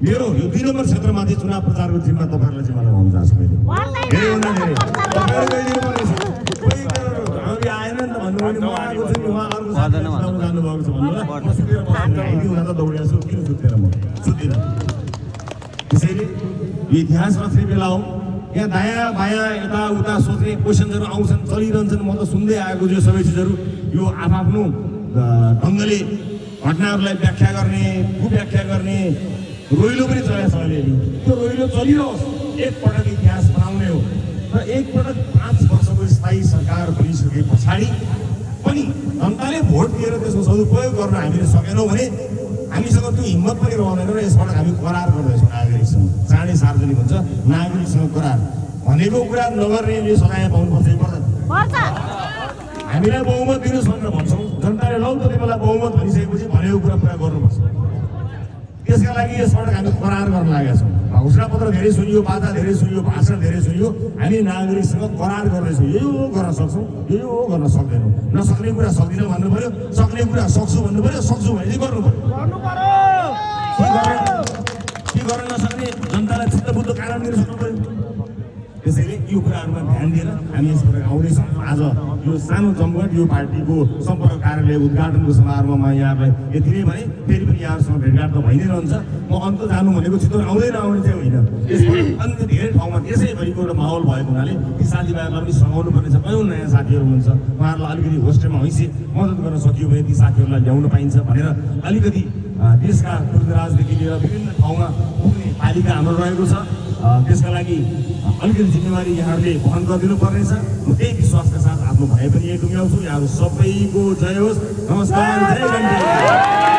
मेरो यो 2 नम्बर क्षेत्रमाथि चुनाव प्रचारको जिम्मा तपाईँहरूलाई जिम्मा लगाउनु चाहन्छु मैले धेरैभन्दा धेरै तपाईँहरू गइदिनु पर्नेछ कोही हामी आएन नि त भन्नुभयो भने म आएको छु नि उहाँ अर्को साथी जानुभएको छ भन्नु म सुतेर बस्छु हुँदा त दौडिएको छु किन सुत्दैन म सुत्दिनँ त्यसैले यो इतिहास रच्ने बेला हो यहाँ दायाँ बायाँ यताउता सोच्ने क्वेसन्सहरू आउँछन् चलिरहन्छन् म त सुन्दै आएको छु सबै चिजहरू यो आफ्नो ढङ्गले घटनाहरूलाई व्याख्या गर्ने कुव्याख्या गर्ने रोइलो पनि चलेको छ अहिले त्यो रोइलो चलिरहोस् एकपटक इतिहास बनाउने हो र एकपटक 5 वर्षको स्थायी सरकार बनिसके पछाडि पनि जनताले भोट दिएर त्यसको सदुपयोग गर्न हामीले सकेनौँ भने हामीसँग त्यो हिम्मत पनि रहँदैन र यसपटक हामी करार गर्दैछौँ नागरिकसँग चाँडै सार्वजनिक हुन्छ नागरिकसँग करार भनेको कुरा नगर्नेले सजाय पाउनुपर्छ हामीलाई बहुमत दिनुहोस् भनेर भन्छौँ जनताले लौ त तिमीलाई बहुमत भनिसकेपछि भनेको कुरा पुरा गर्नुपर्छ त्यसका लागि यसपटक हामी करार गर्न लागेका छौँ घोषणापत्र धेरै सुनियो बाजा धेरै सुनियो भाषण धेरै सुनियो हामी नागरिकसँग करार गर्दैछौँ यो गर्न सक्छौँ यो गर्न सक्दैनौँ नसक्ने कुरा सक्दिनँ भन्नु पर्यो सक्ने कुरा सक्छु भन्नु पर्यो सक्छु भने चाहिँ गर्नु पर्यो के गर्न नसक्ने जनतालाई चित्तबुद्ध कारण दिन सक्नु पर्यो त्यसैले यो कुराहरूमा ध्यान दिएर हामी यसपटक आउँदैछौँ आज यो सानो जमघट यो पार्टीको सम्पर्क कार्यालय उद्घाटनको समारोहमा यहाँलाई यति नै भने फेरि पनि यहाँहरूसँग भेटघाट त भइ नै रहन्छ म अन्त जानु भनेको चितवन आउँदै नआउने चाहिँ होइन यसपटक अन्य धेरै ठाउँमा त्यसैभरिको एउटा माहौल भएको हुनाले ती साथीभाइहरूलाई पनि सँगाउनु पर्नेछ कयौँ नयाँ साथीहरू हुनुहुन्छ उहाँहरूलाई अलिकति होस्टेलमा हैँसी मद्दत गर्न सकियो भने ती साथीहरूलाई ल्याउन पाइन्छ भनेर अलिकति देशका दूरदराजदेखि लिएर विभिन्न ठाउँमा पुग्ने तालिका हाम्रो रहेको छ त्यसका लागि अलिकति जिम्मेवारी यहाँहरूले वहन गरिदिनु पर्नेछ म त्यही विश्वासका साथ आफ्नो भए पनि यही टुङ्ग्याउँछु यहाँहरू सबैको जय होस् नमस्कार जय गणेश